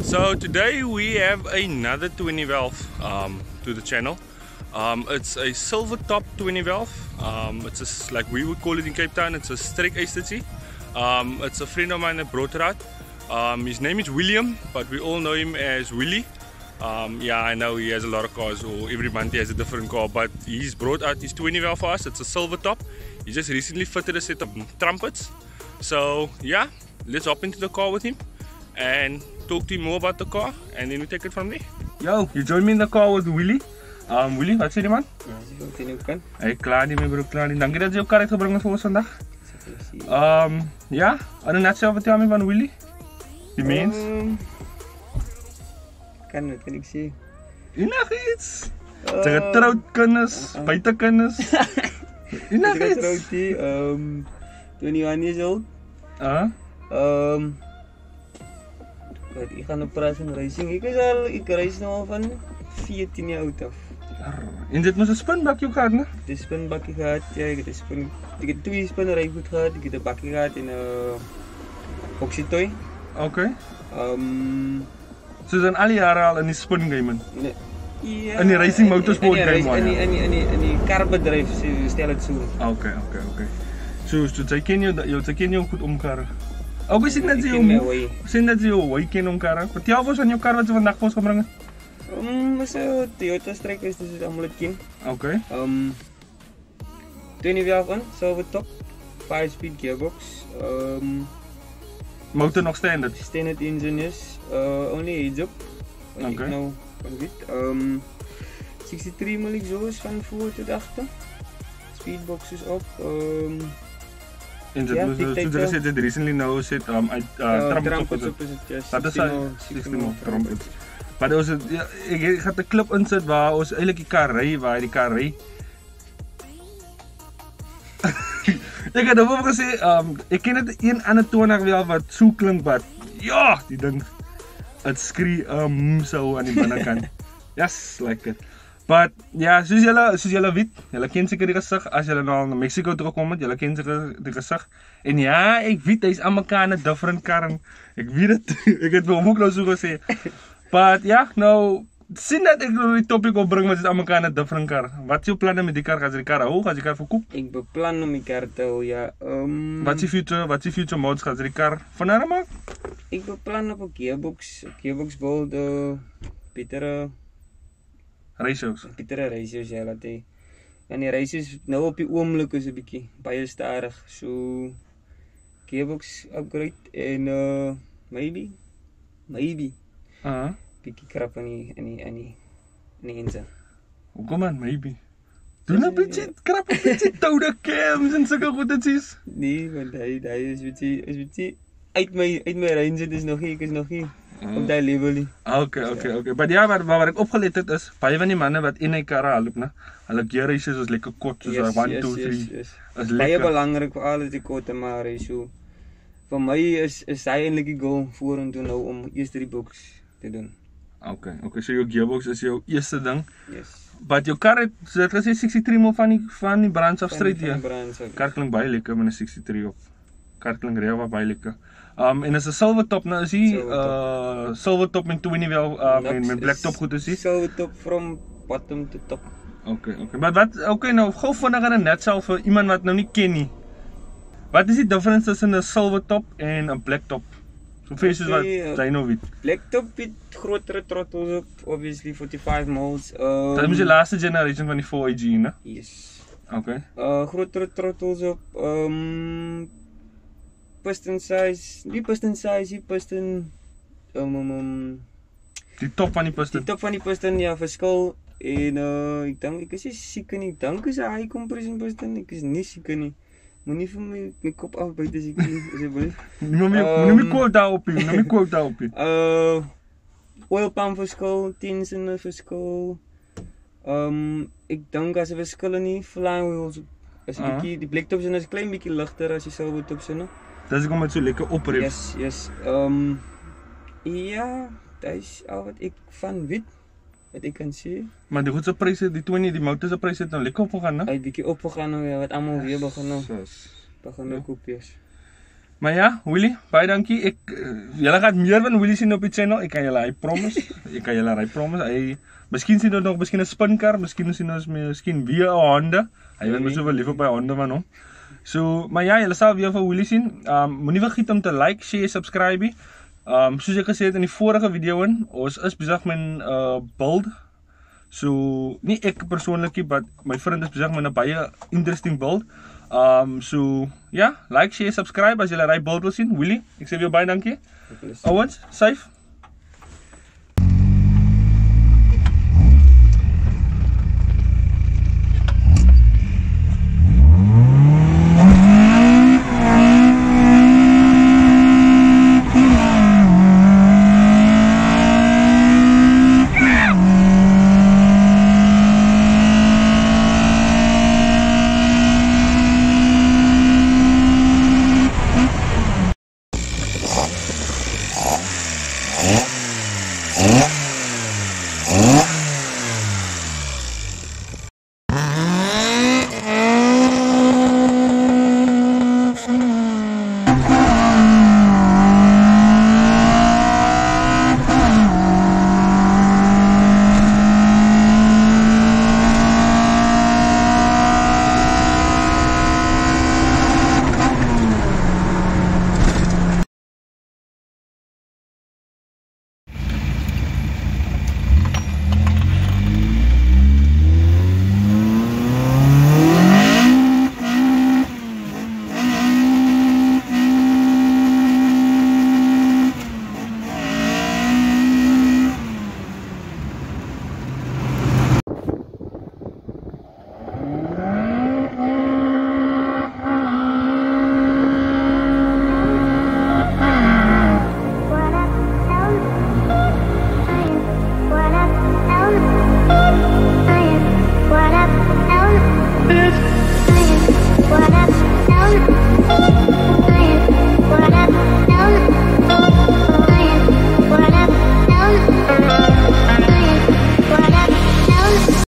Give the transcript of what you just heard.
So today we have another 20 valve to the channel. It's a silver top 20 valve. It's like we would call it in Cape Town. It's a strek ecstasy. It's a friend of mine that brought it out. His name is William, but we all know him as Willie. Yeah, I know he has a lot of cars, or every month he has a different car, but he's brought out his 20 valve for us. It's a silver top. He just recently fitted a set of trumpets. So yeah, let's hop into the car with him and talk to him more about the car, and then we take it from there. Yo, you join me in the car with Willie. Willie, wat sê jy man? Hey, klaar nie my bro, klaar nie. Dankie dat jy jou kar uitgebring het vir ons vandag. Ja, in 'n nutshell vertel my van Willie. Die mens. Kan ek sê? Enig iets. Sy getroud kinders, buite kinders. Enig iets. Getrouwd, 21 years old. Ik ga nog praten van racing. Ik race nu al van 14 jaar oud af. En dit moest een spinbakje gehad, ne? De spinbakje gehad, ja. Ik heb 2 spinrijgoed gehad. Ik heb een bakje gehad in Oxitoy. Oké. So dan al die jaren al in die spin game in? Ja. In die racing motorsport game man? In die karbedrijf, stel het zo. Oké. So sy ken jou goed omkarren. Oké, sien dat jy jou ken omkarren. Vertel ons aan jou kar wat jy vandag vir ons gebring het. Is een Toyota Strek, dus het allemaal het ken. Oké. 20 valve in, silver top, 5-speed gearbox. Motor nog standard? Standard engine is, only heads up. Oké. Nou, van dit. 63 mm exhaust van voor tot achter. Speedbox is op. En dit was soos jy het recently nou sit uit trumpets op het. Dat is 60 mm trumpets. Maar ons het ek gaan 'n klip insit waar ons eintlik die kar ry, waar die kar ry. Ek het ook gesê, ek ken dit een ander 20 wel wat so klink wat ja, die ding het skree so aan die binnekant. Yes, like it. But ja, soos julle weet, julle ken seker die gesig as julle nou na Mexico toe gekom het, julle ken seker die gesig. En ja, ek weet hy's aan mekaar 'n different kar. Ek weet dit. Ek het vir hom ook nou so gesê. But ja, nou sien dat ek die topic opbring met aan mekaar 'n different kar. Wat is jou planne met die kar? Gaan jy die kar hou? Gaan jy die kar verkoop? Ik beplan om die kar te hou, ja. Wat is die future mods? Gaan jy die kar vanaand maak? Ik beplan op een gearbox bouw betere Ratios. ratios, ja, laat hy. En die ratios nou op die oomblik is 'n bietjie baie stadig. So gearbox upgrade en maybe bietjie krap in die engine. Hoekom man, maybe? Doen 'n bietjie krap 'n bietjie toude cams en sulke goedetjies. Nee, want hy is bietjie uit my range, dit is nog nie, ek is nog nie op daai level nie. Okay. Maar ja, wat ek opgelet het is, baie van die manne wat in 'n karre haloop, né? Hulle gear ratios is lekker kort, soos 1, 2, 3. Is baie belangrik vir al die korte maar ratio. Vir my is hy eintlik die goal vorentoe nou om eers die box te doen. Okay, so jou gearbox is jou eerste ding. Yes. Maar jou kar het, so het gesê 63 mil van die brandstofstryd hier. Kar klink baie lekker met 'n 63 op. Kar klink regtig baie lekker. En is 'n silver top nou, is hy silver top met 20 wel met black top goed is hy. Silver top from bottom to top. Okay. Maar nou gou vinnig in 'n nutshell vir iemand wat nou nie ken nie. Wat is die difference tussen 'n silver top en 'n black top? So faces wat jy nou weet. Black top het grotere throttles op, obviously 45 modes. Dat is die laaste generation van die 4AG, né? Yes. Okay. Grotere throttles op, piston size, die top van die piston. Die top van die piston, ja, verskil. En ek is nie seker nie, ek dink is 'n high compression piston, ek is nie seker nie. Moenie vir my kop afbyt as ek nie, asseblief. Moenie quote daarop nie. Oil pump verskil, tensioner verskil. Ek dink as 'n verskil nie, flying wheels is bietjie, die black tops is klein bietjie ligter as die silver tops, né? Dis hoekom dit so lekker oprep. Yes. Ja, dit is al wat ek van weet. Wat ek kan sê. Maar die goedse pryse, die motor se pryse het nou lekker opgegaan, né? Hy het bietjie opgegaan nou, ja, wat almal weer begin nou. Begin nou koop, yes. Maar ja, Willie, baie dankie. Julle gaan meer van Willie sien op die channel. Ek kan julle hy promise. Miskien sien ons nog miskien 'n spinkar, miskien sien ons miskien weer 'n honde. Hy weet mos so lief op by honde van hom. So, maar ja, julle sal weer van Willie sien. Moenie vergeet om te like, share, subscribe. Soos ek gesê het in die vorige video ons is besig met 'n build. So, nie ek persoonlik, but my vriend is besig met 'n baie interesting build. So, ja, like, share, subscribe as julle daai build wil sien. Willie, ek sê vir jou baie dankie. Owens, safe.